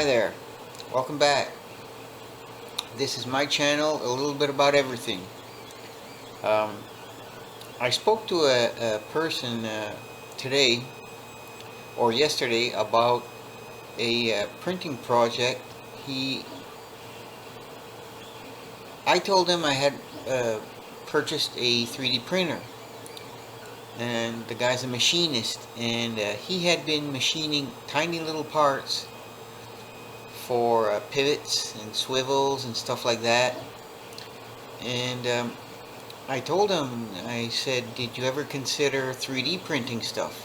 Hi there, welcome back. This is my channel, a little bit about everything. I spoke to a person today or yesterday about a printing project. I told him I had purchased a 3D printer, and the guy's a machinist, and he had been machining tiny little parts for pivots and swivels and stuff like that. And I told him, I said, did you ever consider 3D printing stuff?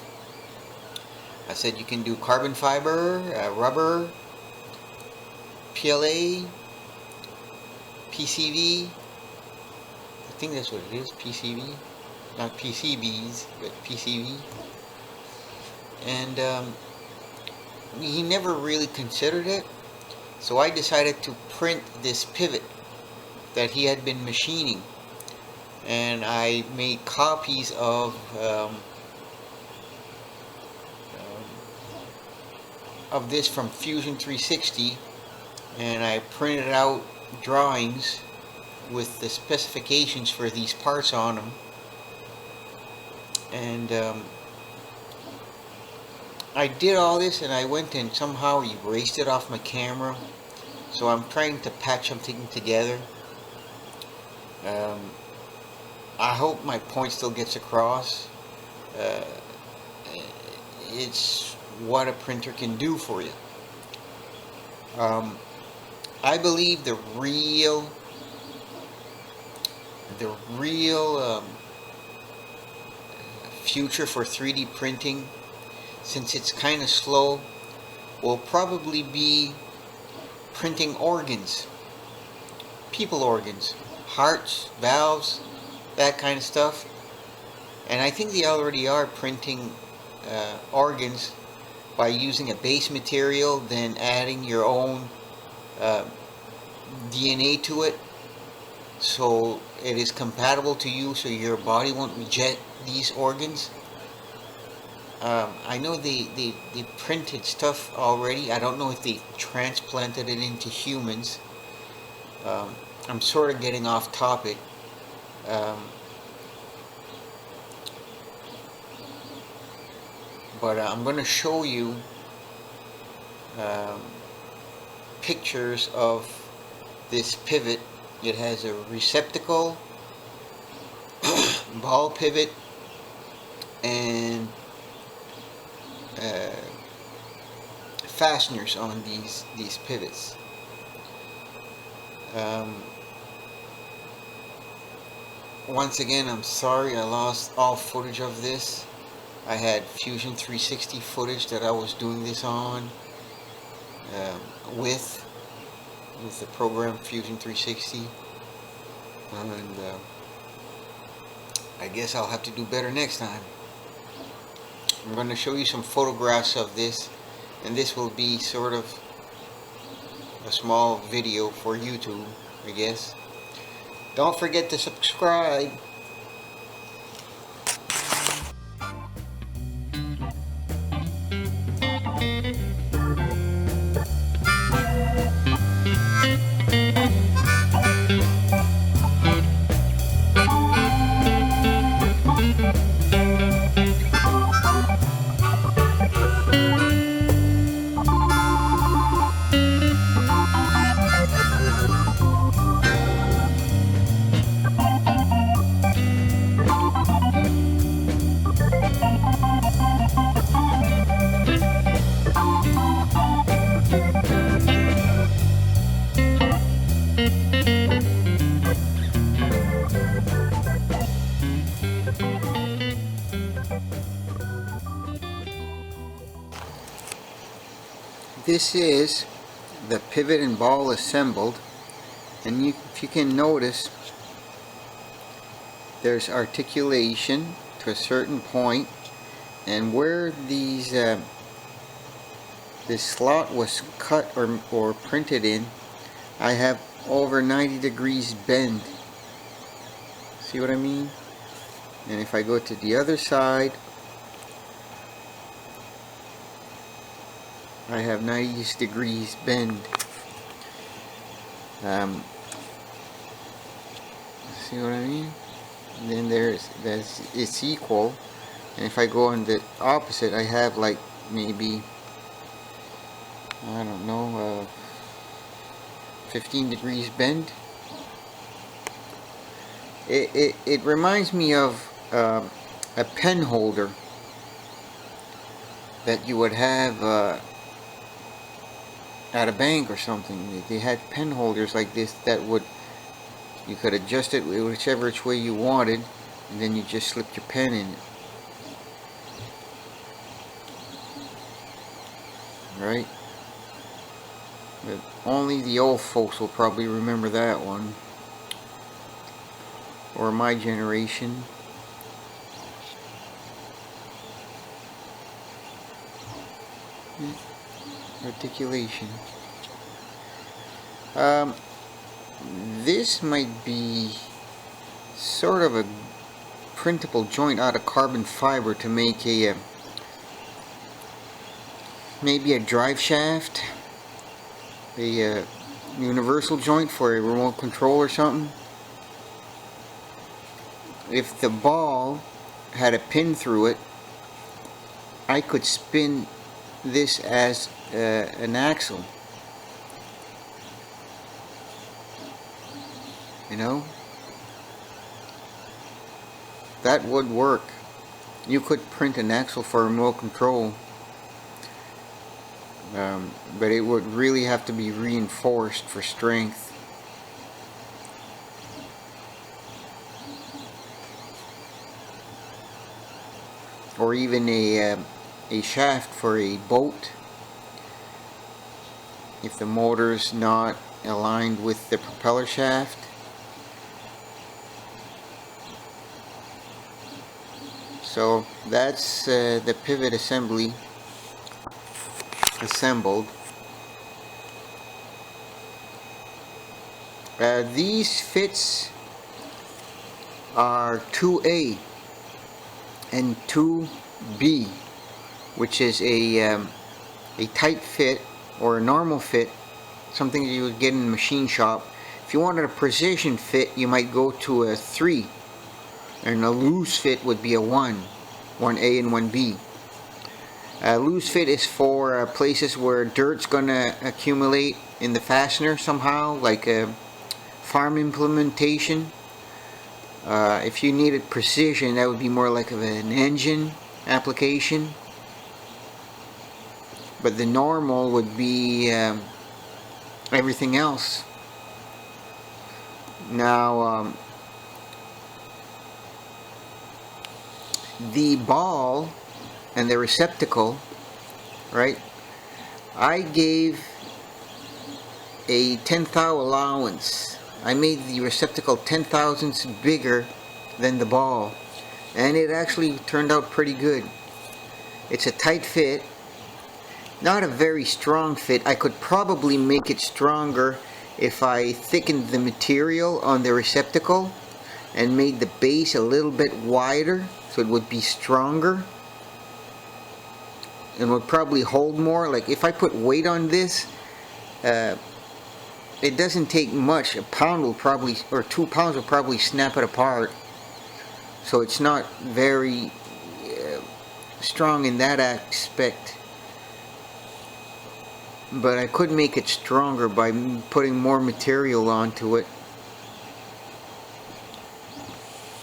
I said you can do carbon fiber, rubber, PLA, PCV. I think that's what it is, PCV. Not PCBs, but PCV. And he never really considered it. So I decided to print this pivot that he had been machining, and I made copies of this from Fusion 360, and I printed out drawings with the specifications for these parts on them, and I did all this, and I went and somehow erased it off my camera, so I'm trying to patch something together. I hope my point still gets across. It's what a printer can do for you. I believe the real future for 3D printing, since it's kind of slow, will probably be printing organs, people organs, hearts, valves, that kind of stuff. And I think they already are printing organs by using a base material, then adding your own DNA to it, so it is compatible to you, so your body won't reject these organs. I know they printed stuff already. I don't know if they transplanted it into humans. I'm sort of getting off topic. But I'm going to show you pictures of this pivot. It has a receptacle, ball pivot, and fasteners on these pivots. Once again, I'm sorry I lost all footage of this. I had Fusion 360 footage that I was doing this on with the program Fusion 360, and I guess I'll have to do better next time. I'm going to show you some photographs of this, and this will be sort of a small video for YouTube, I guess. Don't forget to subscribe. This is the pivot and ball assembled, and if you can notice, there's articulation to a certain point, and where these this slot was cut or printed in, I have over 90 degrees bend. See what I mean? And if I go to the other side, I have 90 degrees bend. See what I mean? And then it's equal, and if I go on the opposite, I have like maybe, I don't know, 15 degrees bend. It reminds me of a pen holder that you would have at a bank or something. They had pen holders like this that would, you could adjust it whichever way you wanted, and then you just slip your pen in it. Right? But only the old folks will probably remember that one, or my generation. Articulation. This might be sort of a printable joint out of carbon fiber to make a maybe a drive shaft, a universal joint for a remote control or something. If the ball had a pin through it, I could spin this as an axle. You know, that would work. You could print an axle for remote control, but it would really have to be reinforced for strength. Or even a shaft for a boat, if the motor's not aligned with the propeller shaft. So that's the pivot assembly assembled. These fits are 2A and 2B, which is a tight fit or a normal fit, something you would get in a machine shop. If you wanted a precision fit, you might go to a 3, and a loose fit would be a 1A and 1B. Loose fit is for places where dirt's gonna accumulate in the fastener somehow, like a farm implementation. If you needed precision, that would be more like of an engine application. But the normal would be everything else. Now, the ball and the receptacle, right? I gave a 10th allowance. I made the receptacle 10 thousandths bigger than the ball, and it actually turned out pretty good. It's a tight fit, not a very strong fit. I could probably make it stronger if I thickened the material on the receptacle and made the base a little bit wider, so it would be stronger and would probably hold more. Like if I put weight on this, it doesn't take much. A pound will probably, or 2 pounds will probably snap it apart. So it's not very strong in that aspect. But I could make it stronger by putting more material onto it.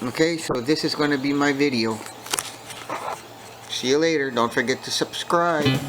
Okay, so this is going to be my video. See you later. Don't forget to subscribe.